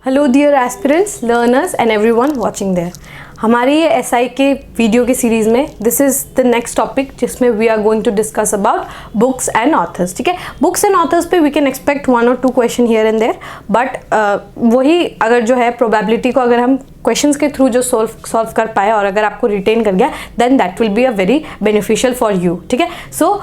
Hello dear aspirants, learners and everyone watching there. हमारी ये SI के वीडियो की सीरीज़ में this is the next topic जिसमें we are going to discuss about books and authors. ठीक है, books and authors पे we can expect 1 or 2 question here and there, but वही अगर जो है प्रोबेबिलिटी को अगर हम क्वेश्चंस के थ्रू जो सॉल्व कर पाए और अगर आपको रिटेन कर गया then that will be a very beneficial for you. ठीक है, सो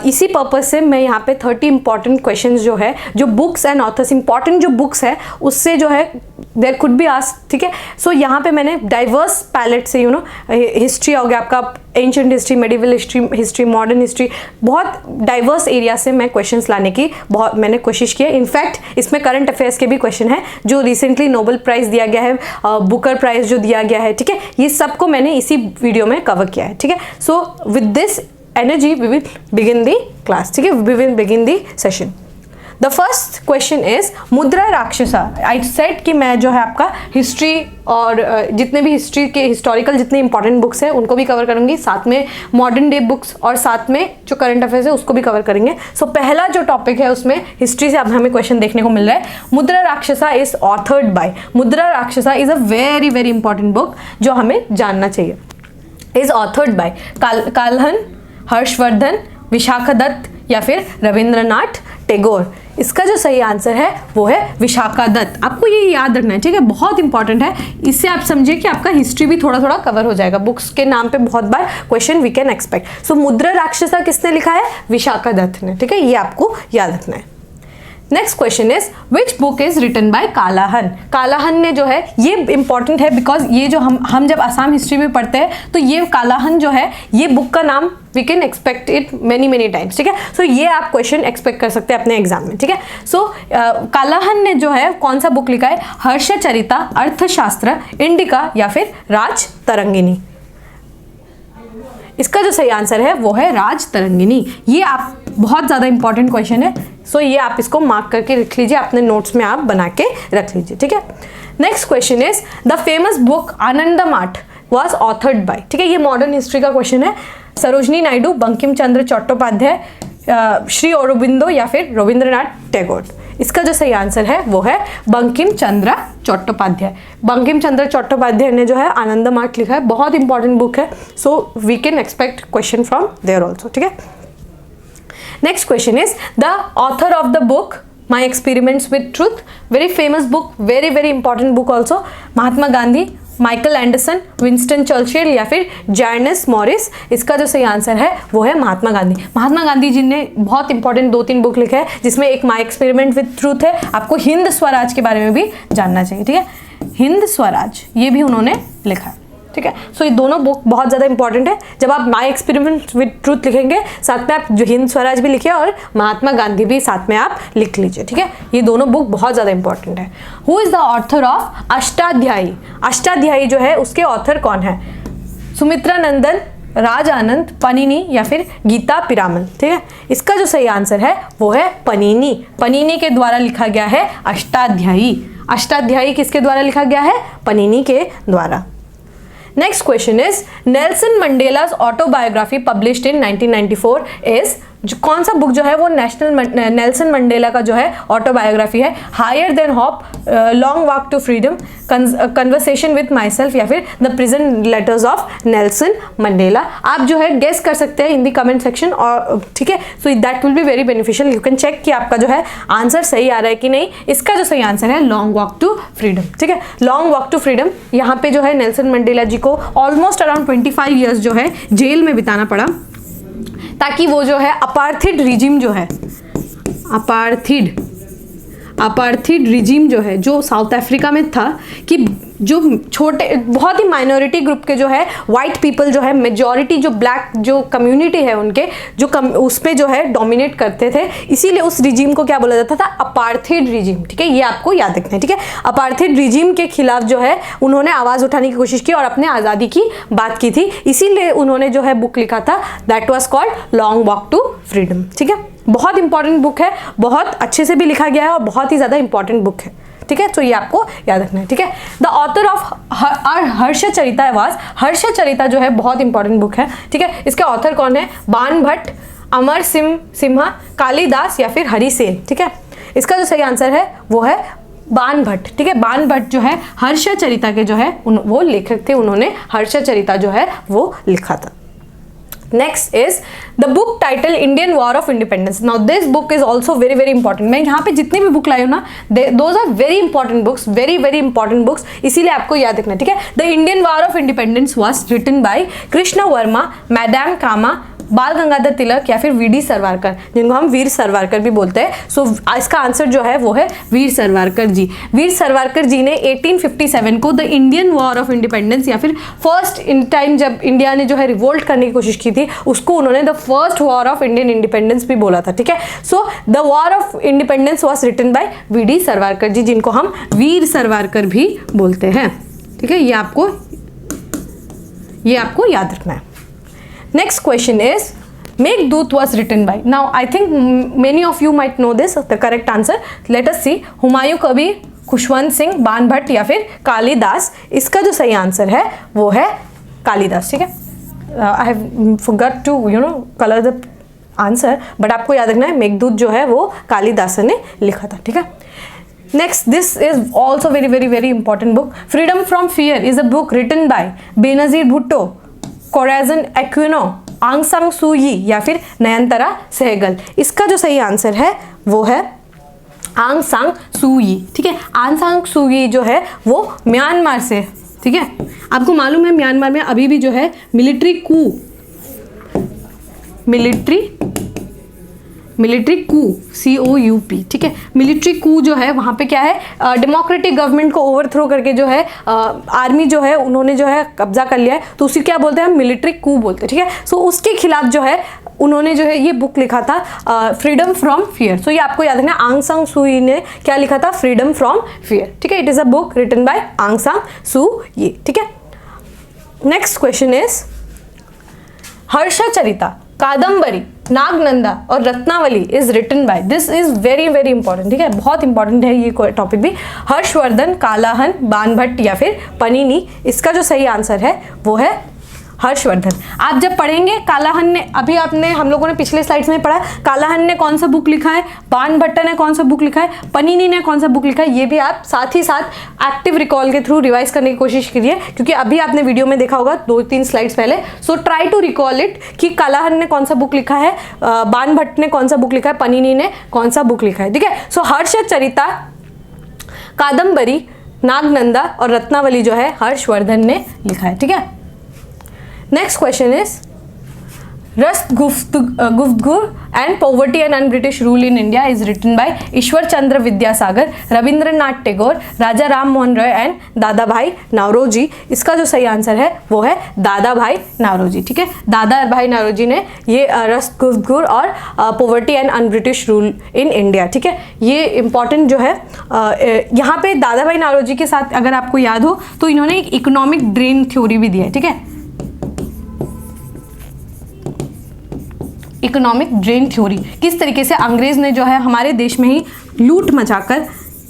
इसी पर्पज से मैं यहाँ पे 30 इंपॉर्टेंट क्वेश्चंस जो है जो बुक्स एंड ऑथर्स, इंपॉर्टेंट जो बुक्स है उससे जो है देयर कुड बी आस्क्ड। ठीक है, सो यहाँ पे मैंने डाइवर्स पैलेट से हिस्ट्री हो गया आपका, ancient history, medieval history, modern history, बहुत डाइवर्स एरिया से मैं क्वेश्चंस लाने की बहुत मैंने कोशिश की है। इनफैक्ट इसमें करंट अफेयर्स के भी क्वेश्चन है जो रिसेंटली नोबेल प्राइज दिया गया है, बुकर प्राइज जो दिया गया है। ठीक है, ये सबको मैंने इसी वीडियो में कवर किया है। ठीक है, so with this energy we will begin the class. ठीक है, we will begin the session. The first question is Mudrarakshasa. I said कि मैं जो है आपका हिस्ट्री और जितने भी हिस्ट्री के हिस्टोरिकल जितने इंपॉर्टेंट बुक्स हैं उनको भी कवर करूंगी, साथ में मॉडर्न डे बुक्स और साथ में जो करंट अफेयर्स है उसको भी कवर करेंगे। सो पहला जो टॉपिक है उसमें हिस्ट्री से अब हमें क्वेश्चन देखने को मिल रहा है। मुद्रा Rakshasa is authored by, Mudra Rakshasa is a very very important book जो हमें जानना चाहिए। Is authored by Kalhan, Harshavardhan, Vishakhadatta या फिर रविंद्रनाथ टैगोर। इसका जो सही आंसर है वो है विशाखादत्त। आपको ये याद रखना है, ठीक है, बहुत इंपॉर्टेंट है। इससे आप समझिए कि आपका हिस्ट्री भी थोड़ा थोड़ा कवर हो जाएगा। बुक्स के नाम पे बहुत बार क्वेश्चन वी कैन एक्सपेक्ट। सो मुद्रा राक्षसा किसने लिखा है? विशाखादत्त ने। ठीक है, ये आपको याद रखना है। Next question is which book is written by Kalhan. Kalhan ने जो है, ये इंपॉर्टेंट है बिकॉज ये जो हम जब असम हिस्ट्री में पढ़ते हैं तो ये कालाहन जो है ये बुक का नाम we can expect it many times. ठीक है, सो ये आप क्वेश्चन एक्सपेक्ट कर सकते हैं अपने एग्जाम में। ठीक है, सो कालाहन ने जो है कौन सा बुक लिखा है? हर्षचरिता, अर्थशास्त्र, इंडिका या फिर राज तरंगिणी। इसका जो सही आंसर है वो है राज तरंगिणी। ये आप बहुत ज़्यादा इंपॉर्टेंट क्वेश्चन है, सो ये आप इसको मार्क करके रख लीजिए, अपने नोट्स में आप बना के रख लीजिए। ठीक है, next question is the famous book Anandmath was authored by. ठीक है, ये मॉडर्न हिस्ट्री का क्वेश्चन है। सरोजनी नायडू, बंकिम चंद्र चट्टोपाध्याय, श्री अरबिंदो या फिर रविंद्रनाथ टैगोर। इसका जो सही आंसर है वो है बंकिम चंद्र चट्टोपाध्याय। बंकिम चंद्र चट्टोपाध्याय ने जो है आनंदमाठ लिखा है, बहुत इंपॉर्टेंट बुक है। So we can expect question from there also. ठीक है, next question is the author of the book my experiments with truth. Very famous book, very very important book also. Mahatma Gandhi, Michael Anderson, Winston Churchill या फिर जर्नस Morris. इसका जो सही answer है वो है महात्मा गांधी। महात्मा गांधी जी ने बहुत इंपॉर्टेंट 2-3 बुक लिखे हैं जिसमें एक माई एक्सपेरिमेंट विद ट्रूथ है। आपको हिंद स्वराज के बारे में भी जानना चाहिए। ठीक है, हिंद स्वराज ये भी उन्होंने लिखा है। ठीक है, सो ये दोनों बुक बहुत ज़्यादा इंपॉर्टेंट है। जब आप माई एक्सपेरिमेंट विद ट्रूथ लिखेंगे साथ में आप जो हिंद स्वराज भी लिखिए और महात्मा गांधी भी साथ में आप लिख लीजिए। ठीक है, ये दोनों बुक बहुत ज़्यादा इंपॉर्टेंट है। Who is the author of Ashtadhyayi? Ashtadhyayi जो है उसके ऑथर कौन है? सुमित्रा नंदन, राज आनंद, पनीनी या फिर गीता पिरामल। ठीक है, इसका जो सही आंसर है वो है पनीनी। पनीनी के द्वारा लिखा गया है अष्टाध्यायी। अष्टाध्यायी किसके द्वारा लिखा गया है? पनीनी के द्वारा। Next question is Nelson Mandela's autobiography published in 1994 is, जो कौन सा बुक जो है वो नेल्सन मंडेला का जो है ऑटोबायोग्राफी है? Higher than hope, long walk to freedom, conversation with myself या फिर the prison letters of Nelson Mandela. आप जो है गेस कर सकते हैं इन दी कमेंट सेक्शन। और ठीक है, so that will be very beneficial. You can check कि आपका जो है आंसर सही आ रहा है कि नहीं। इसका जो सही आंसर है लॉन्ग वॉक टू फ्रीडम। ठीक है, लॉन्ग वॉक टू फ्रीडम, यहाँ पे जो है नेल्सन मंडेला जी को ऑलमोस्ट अराउंड 25 ईयर्स जो है जेल में बिताना पड़ा ताकि वो जो है अपार्थिड रिजिम जो है, अपार्थिड रिजिम जो है जो साउथ अफ्रीका में था, कि जो छोटे बहुत ही माइनॉरिटी ग्रुप के जो है वाइट पीपल जो है मेजॉरिटी जो ब्लैक जो कम्युनिटी है उनके जो उस पे जो है डोमिनेट करते थे, इसीलिए उस रिजिम को क्या बोला जाता था? अपार्थिड रिजिम। ठीक है, ये आपको याद रखना है। ठीक है, अपार्थिड रिजिम के खिलाफ जो है उन्होंने आवाज़ उठाने की कोशिश की और अपने आज़ादी की बात की थी, इसीलिए उन्होंने जो है बुक लिखा था that was called long walk to freedom. ठीक है, बहुत इंपॉर्टेंट बुक है, बहुत अच्छे से भी लिखा गया है और बहुत ही ज़्यादा इंपॉर्टेंट बुक है। ठीक है, तो ये आपको याद रखना है। ठीक है, द ऑथर ऑफ हर्षचरिता वाज, हर्षचरिता जो है बहुत इंपॉर्टेंट बुक है। ठीक है, इसके ऑथर कौन है? बाण भट्ट, अमर सिंह, कालिदास या फिर हरिसेन। ठीक है, इसका जो सही आंसर है वो है बाण भट्ट, ठीक है। बाण भट्ट जो है हर्षचरिता के जो है वो लेखक थे, उन्होंने हर्षचरिता जो है वो लिखा था। Next is the book title Indian war of independence. Now this book is also very very important. मैं यहाँ पे जितनी भी बुक लाई हूँ ना, those are very important books, very very important books, इसीलिए आपको याद रखना है, ठीक है। The Indian war of independence was written by Krishna Varma, madam Cama, Bal Gangadhar तिलक या फिर वीडी सावरकर, जिनको हम वीर सावरकर भी बोलते हैं। सो इसका आंसर जो है वो है वीर सावरकर जी। वीर सावरकर जी ने 1857 को the Indian war of independence या फिर फर्स्ट इन टाइम जब इंडिया ने जो है रिवोल्ट करने की कोशिश की थी, उसको उन्होंने the first war of Indian independence भी बोला था, ठीक है। So the war of independence was written by VD Savarkar ji, जिनको हम वीर सावरकर भी बोलते हैं, ठीक है। ये आपको याद रखना है। Next question is Meghdut was written by. Now I think many of you might know this, the correct answer. Let us see. Humayun Kabir, Khushwant Singh, बाण भट्ट या फिर कालिदास। इसका जो सही आंसर है वो है कालिदास, ठीक है। I have forgot to color the answer, but आपको याद रखना है मेघदूत जो है वो कालिदास ने लिखा था, ठीक है। Next, this is also very very very important book. Freedom from Fear is a book written by Benazir Bhutto, Coragen Aquino, आंग सांग सू यी या फिर नयनतारा सहगल। इसका जो सही आंसर है वो है आंग सांग सू यी, ठीक है। आंग सांग सू यी जो है वो म्यांमार से, ठीक है। आपको मालूम है म्यांमार में अभी भी जो है मिलिट्री कू COUP, ठीक है। मिलिट्री कू जो है वहाँ पे क्या है, डेमोक्रेटिक गवर्नमेंट को ओवरथ्रो करके जो है आर्मी जो है उन्होंने जो है कब्जा कर लिया है, तो उसी क्या बोलते हैं हम, मिलिट्री कू बोलते हैं, ठीक है। सो उसके खिलाफ जो है उन्होंने जो है ये बुक लिखा था फ्रीडम फ्रॉम फियर। सो ये आपको याद रखना, आंग सांग सू यी ने क्या लिखा था, फ्रीडम फ्रॉम फियर, ठीक है। It is a book written by Aung San Suu Kyi, ठीक है। Next question is Harshacharita, Kadambari, Nagananda और Ratnavali is written by. This is very very important, ठीक है, बहुत इंपॉर्टेंट है ये टॉपिक भी। हर्षवर्धन, कालाहन, बाण भट्ट या फिर पनीनी। इसका जो सही आंसर है वो है हर्षवर्धन। आप जब पढ़ेंगे कालाहन ने, अभी आपने हम लोगों ने पिछले स्लाइड्स में पढ़ा कालाहन ने कौन सा बुक लिखा है, बाण भट्ट ने कौन सा बुक लिखा है, पनीनी ने कौन सा बुक लिखा है, ये भी आप साथ ही साथ एक्टिव रिकॉल के थ्रू रिवाइज करने की कोशिश करिए, क्योंकि अभी आपने वीडियो में देखा होगा 2-3 स्लाइड्स पहले। So try to recall it कि कालाहन ने कौन सा बुक लिखा है, बाण भट्ट ने कौन सा बुक लिखा है, पनीनी ने कौन सा बुक लिखा है, ठीक है। सो हर्षचरिता, कादम्बरी, नागनंदा और रत्नावली जो है हर्षवर्धन ने लिखा है, ठीक है। Next question is Rust Guftur and Poverty and Un-British Rule in India is written by Ishwar Chandra Vidyasagar, Rabindranath Tagore, Raja Ram Mohan Roy and दादा भाई नावरोजी। इसका जो सही आंसर है वो है दादा भाई नावरोजी, ठीक है। दादा भाई नावरोजी ने ये रस्ट गुफ्तगू और poverty and un-British rule in India, ठीक है, ये इंपॉर्टेंट जो है। यहाँ पे दादा भाई नावरोजी के साथ अगर आपको याद हो तो इन्होंने एक इकोनॉमिक ड्रेन थ्योरी भी दी है, ठीक है। इकोनॉमिक ड्रेन थ्योरी, किस तरीके से अंग्रेज ने जो है हमारे देश में ही लूट मचाकर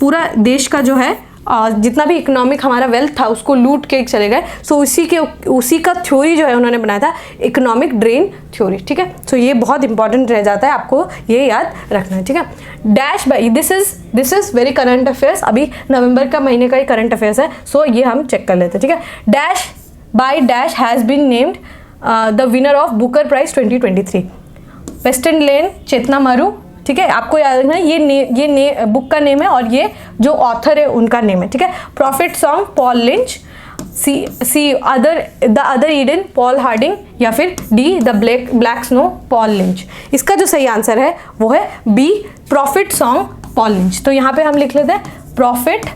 पूरा देश का जो है जितना भी इकोनॉमिक हमारा वेल्थ था उसको लूट के चले गए। सो उसी का थ्योरी जो है उन्होंने बनाया था, इकोनॉमिक ड्रेन थ्योरी, ठीक है। सो ये बहुत इंपॉर्टेंट रह जाता है, आपको ये याद रखना है, ठीक है। Dash by, this is very current affairs, अभी नवंबर का महीने का ही करंट अफेयर्स है, सो ये हम चेक कर लेते हैं, ठीक है। Dash by dash has been named the winner of Booker prize 2023। Western Lane, Chetna Maru, ठीक है, आपको याद रखना है ये बुक का नेम है और ये जो ऑथर है उनका नेम है, ठीक है। Prophet song, Paul Lynch, the other Eden, Paul Harding या फिर D the black snow, Paul Lynch. इसका जो सही आंसर है वो है B, prophet song, Paul Lynch. तो यहाँ पे हम लिख लेते हैं prophet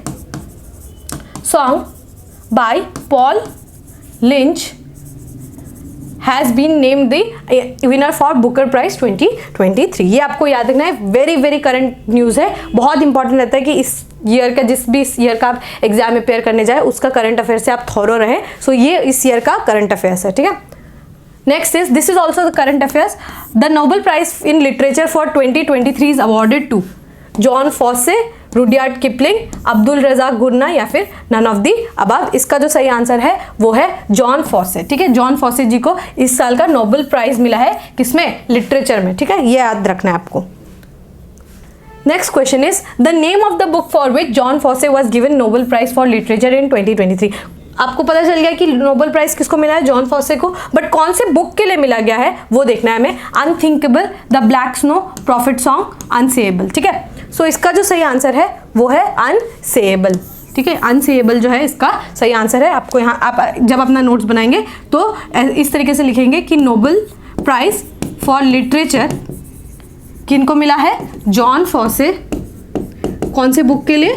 song by Paul Lynch has been named the winner for Booker prize 2023। ये आपको याद रखना है, वेरी वेरी करंट न्यूज़ है, बहुत इंपॉर्टेंट रहता है कि इस ईयर का, जिस भी ईयर का आप एग्जाम में प्रिपेयर करने जाए उसका करंट अफेयर से आप थॉरो रहें। सो ये इस ईयर का करंट अफेयर्स है, ठीक है। Next is, this is also the current affairs. The Nobel prize in literature for 2023 is awarded to Jon Fosse, Rudyard Kipling, Abdul Razak Gurnah या फिर नन ऑफ दी अबव। इसका जो सही answer है वो है जॉन फॉसे, ठीक है। जॉन फॉसे जी को इस साल का नोबेल प्राइज मिला है, किसमें, लिटरेचर में, ठीक है, ये याद रखना है आपको। Next question is the name of the book for which Jon Fosse was given Nobel prize for literature in 2023। आपको पता चल गया कि नोबेल प्राइज किसको मिला है, जॉन फॉसे को, बट कौन से बुक के लिए मिला गया है वो देखना है हमें। Unthinkable, the black snow, prophet song, unseeable. ठीक है, सो इसका जो सही आंसर है वो है अनसेएबल। ठीक है, अनसेएबल जो है इसका सही आंसर है। आपको यहाँ आप जब अपना नोट्स बनाएंगे तो इस तरीके से लिखेंगे कि नोबेल प्राइज फॉर लिटरेचर किनको मिला है, जॉन फॉसे, कौन से बुक के लिए,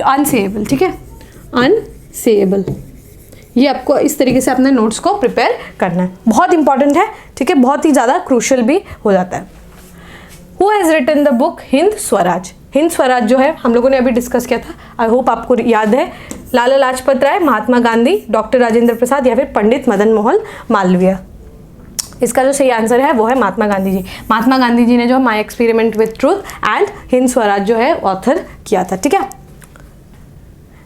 अनसेएबल। ठीक है, अनसेएबल। ये आपको इस तरीके से अपने नोट्स को प्रिपेयर करना है, बहुत इंपॉर्टेंट है। ठीक है, बहुत ही ज़्यादा क्रूशियल भी हो जाता है। Who has written the book Hind Swaraj. Hind Swaraj जो है हम लोगों ने अभी डिस्कस किया था, आई होप आपको याद है। लाला लाजपत राय, महात्मा गांधी, डॉक्टर राजेंद्र प्रसाद या फिर पंडित मदन मोहन मालवीय। इसका जो सही आंसर है वो है महात्मा गांधी जी। महात्मा गांधी जी ने जो my experiment with truth and Hind Swaraj जो है ऑथर किया था। ठीक है,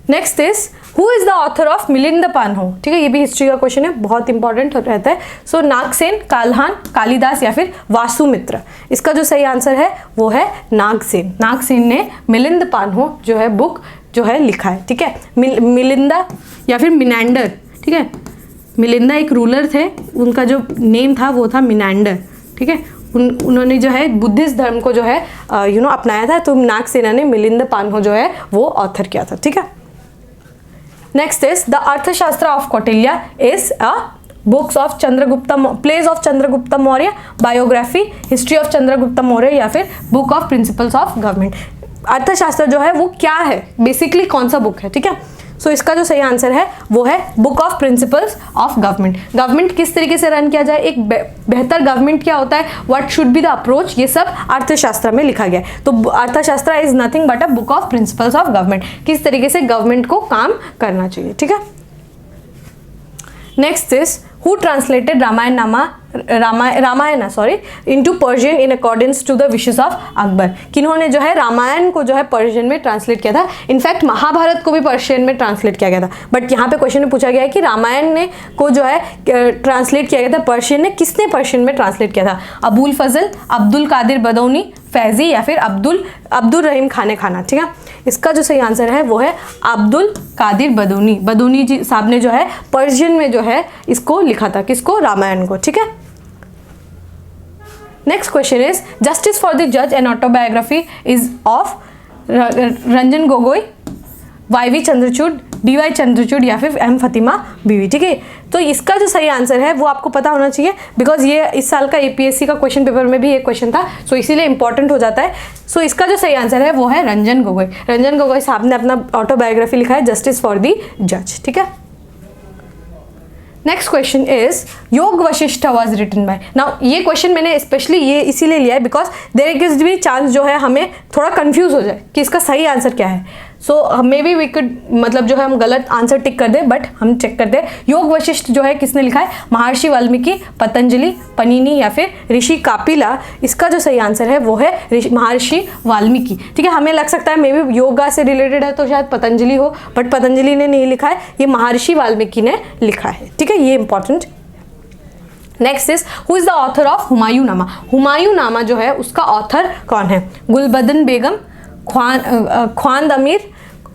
next is who is the author of Milind Panho. ठीक है, ये भी हिस्ट्री का क्वेश्चन है, बहुत इंपॉर्टेंट रहता है। सो नागसेन, काल्हान, कालिदास या फिर वासुमित्र। इसका जो सही आंसर है वो है नागसेन। नागसेन ने मिलिंद पान्हो जो है बुक जो है लिखा है। ठीक है, मिलिंदा या फिर मिनांडर। ठीक है, मिलिंदा एक रूलर थे, उनका जो नेम था वो था मिनांडर। ठीक है, उन्होंने जो है बुद्धिस्ट धर्म को जो है अपनाया था, तो नागसेना ने मिलिंद पान्हो जो है वो ऑथर किया था। ठीक है, नेक्स्ट इज द अर्थशास्त्र of Kautilya is a books of Chandragupta, place of Chandragupta Maurya, biography, history of Chandragupta Maurya या फिर book of principles of government. अर्थशास्त्र जो है वो क्या है, बेसिकली कौन सा बुक है। ठीक है, सो इसका जो सही आंसर है वो है book of principles of government. Government किस तरीके से रन किया जाए, एक बेहतर गवर्नमेंट क्या होता है, what should be the approach, ये सब अर्थशास्त्र में लिखा गया है। तो अर्थशास्त्र is nothing but a book of principles of government, किस तरीके से गवर्नमेंट को काम करना चाहिए। ठीक है, next is who translated Ramayan into Persian in accordance to the wishes of Akbar. किन्होंने जो है रामायण को जो है पर्शियन में ट्रांसलेट किया था। इनफैक्ट महाभारत को भी पर्शियन में ट्रांसलेट किया गया था, बट यहाँ पे क्वेश्चन में पूछा गया है कि रामायण ने को जो है ट्रांसलेट किया गया था पर्शियन में, किसने पर्शियन में ट्रांसलेट किया था, अबुल फजल, अब्दुल कादिर बदौनी, फैजी या फिर अब्दुल रहीम खाने खाना। ठीक है, इसका जो सही आंसर है वो है अब्दुल कादिर बदौनी। बदौनी जी साहब ने जो है पर्शियन में जो है इसको लिखा था, किसको, रामायण को। ठीक है, next question is justice for the जज and autobiography is of Ranjan Gogoi, Y Chandrachud, DY. Chandrachud या फिर एम फतिमा बीवी। ठीक है, तो इसका जो सही आंसर है वो आपको पता होना चाहिए, बिकॉज ये इस साल का APSC का क्वेश्चन पेपर में भी एक क्वेश्चन था, सो इसीलिए इंपॉर्टेंट हो जाता है। सो इसका जो सही आंसर है वो है रंजन गोगोई। रंजन गोगोई साहब ने अपना ऑटोबायोग्राफी लिखा है जस्टिस फॉर दी जज। ठीक है, next question is Yoga Vasistha was written by. Now ये क्वेश्चन मैंने स्पेशली ये इसीलिए लिया है बिकॉज देयर इज भी चांस जो है हमें थोड़ा कंफ्यूज हो जाए कि इसका सही आंसर क्या है। सो मे बी वी कुड मतलब जो है हम गलत आंसर टिक कर दे, बट हम चेक करते हैं योग वशिष्ठ जो है किसने लिखा है, महर्षि वाल्मीकि, पतंजलि, पनीनी या फिर ऋषि कापिला। इसका जो सही आंसर है वो है महर्षि वाल्मीकि। ठीक है, हमें लग सकता है मे बी योगा से रिलेटेड है तो शायद पतंजलि हो, बट पतंजलि ने नहीं लिखा है, ये महर्षि वाल्मीकि ने लिखा है। ठीक है, ये important. Next is who is the author of Humayun नामा। हुमायूं नामा जो है उसका ऑथर कौन है, गुलबदन बेगम, ख्वांद अमीर,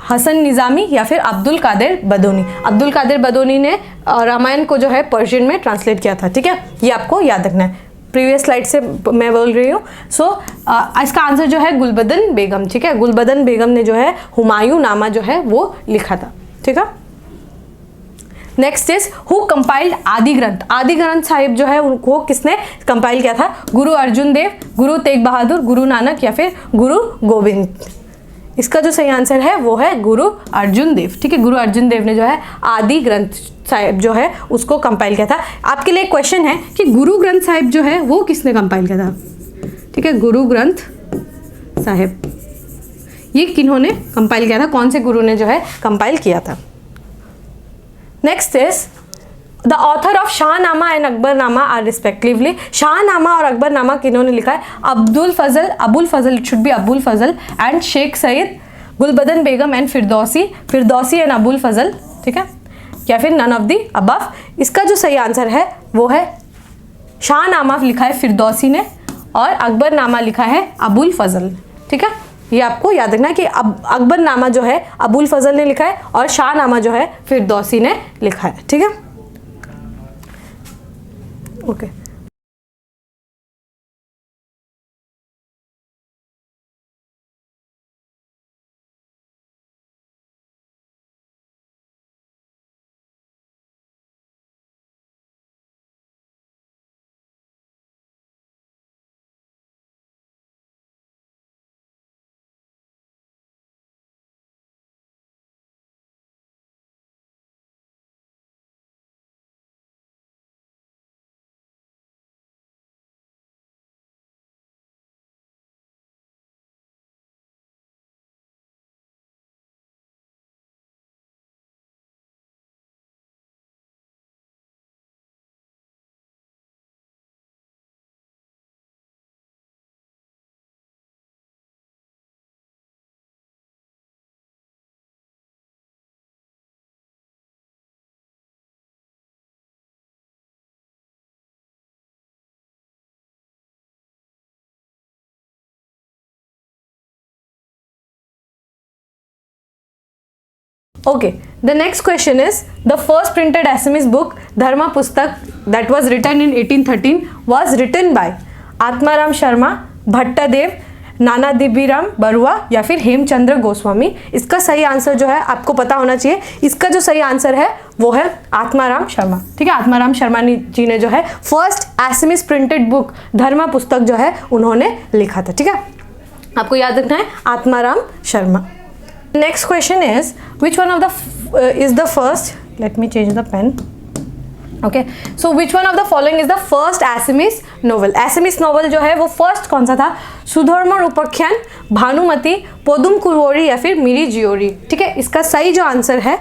हसन निज़ामी या फिर अब्दुल कादिर बदौनी। अब्दुल कादिर बदौनी ने रामायण को जो है पर्शियन में ट्रांसलेट किया था। ठीक है, ये आपको याद रखना है, प्रीवियस स्लाइड से मैं बोल रही हूँ। सो इसका आंसर जो है गुलबदन बेगम। ठीक है, गुलबदन बेगम ने जो है हुमायूं नामा जो है वो लिखा था। ठीक है, नेक्स्ट इज हु कंपाइल्ड आदि ग्रंथ। आदि ग्रंथ साहिब जो है उनको किसने कंपाइल किया था, गुरु अर्जुन देव, गुरु तेग बहादुर, गुरु नानक या फिर गुरु गोविंद। इसका जो सही आंसर है वो है गुरु अर्जुन देव। ठीक है, गुरु अर्जुन देव ने जो है आदि ग्रंथ साहिब जो है उसको कंपाइल किया था। आपके लिए क्वेश्चन है कि गुरु ग्रंथ साहिब जो है वो किसने कंपाइल किया था। ठीक है, गुरु ग्रंथ साहिब ये किन्होंने कंपाइल किया था, कौन से गुरु ने जो है कंपाइल किया था। Next is the author of Shahnama and Akbarnama are respectively. Shahnama और अकबरनामा किन्होंने लिखा है, Abdul Fazal, it should be Abul Fazal and Sheikh Saeed, Gulbadan Begum and Firdausi and Abul Fazal. ठीक है, या फिर नन ऑफ दी अबव। इसका जो सही आंसर है वो है शाहनामा लिखा है फिरदौसी ने और अकबरनामा लिखा है अबुल फजल ने, ठीक है। ये आपको याद रखना कि अकबरनामा जो है अबुल फजल ने लिखा है और शाहनामा जो है फिरदौसी ने लिखा है, ठीक है। Okay Okay, the next question is the first printed Assamese book Dharma Pustak that was written in 1813 was written by Atmaram Sharma, Bhattadev, Nana Dibiram Barua या फिर हेमचंद्र गोस्वामी। इसका सही आंसर जो है आपको पता होना चाहिए, इसका जो सही आंसर है वो है आत्माराम शर्मा, ठीक है। आत्माराम शर्मा जी ने जो है फर्स्ट एसएमएस प्रिंटेड बुक धर्मा पुस्तक जो है उन्होंने लिखा था, ठीक है। आपको याद रखना है Atmaram Sharma. Next question is which one of the is the first, let me change the pen. Okay, so which one of the following is the first Assamese novel? Assamese novel जो है वो फर्स्ट कौन सा था? सुधर्मर उपाख्यान, भानुमति, पोदुम कुरवोरी या फिर मिरी जियोरी, ठीक है। इसका सही जो आंसर है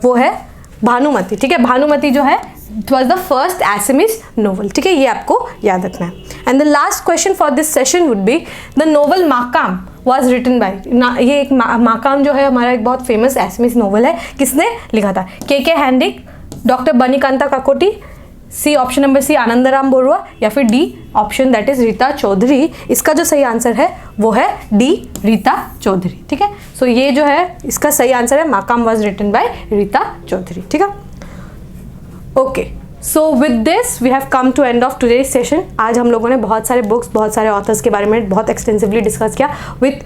वो है भानुमति, ठीक है। भानुमति जो है it was the first Assamese novel, ठीक है। ये आपको याद रखना है। And the last question for this session would be the novel Makam was written by, ये एक माकाम जो है हमारा एक बहुत फेमस एसएमएस नोवेल है, किसने लिखा था? K Handique, doctor Banikanta Kakoti, C option number C Anandaram Barua या फिर D option that is Rita Chaudhary. इसका जो सही आंसर है वो है डी रीता चौधरी, ठीक है। सो ये जो है इसका सही आंसर है Makam was written by Rita Chaudhary, ठीक है। Okay, so with this we have come to end of today's session. आज हम लोगों ने बहुत सारे बुक्स, बहुत सारे ऑथर्स के बारे में बहुत एक्सटेंसिवली डिस्कस किया। विथ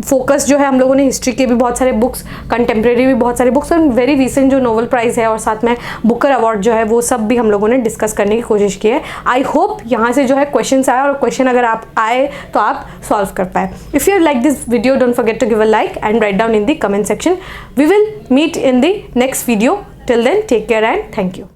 फोकस जो है हम लोगों ने हिस्ट्री के भी बहुत सारे बुक्स, कंटेम्प्रेरी भी बहुत सारे बुक्स और वेरी रिसेंट जो नोबेल प्राइज़ है और साथ में बुकर अवार्ड जो है वो सब भी हम लोगों ने डिस्कस करने की कोशिश की है। आई होप यहाँ से जो है क्वेश्चन आए और क्वेश्चन अगर आप आए तो आप सॉल्व कर पाए। If you like this video don't forget to give a like and write down in the comment section. We will meet in the next video. Till then take care and thank you.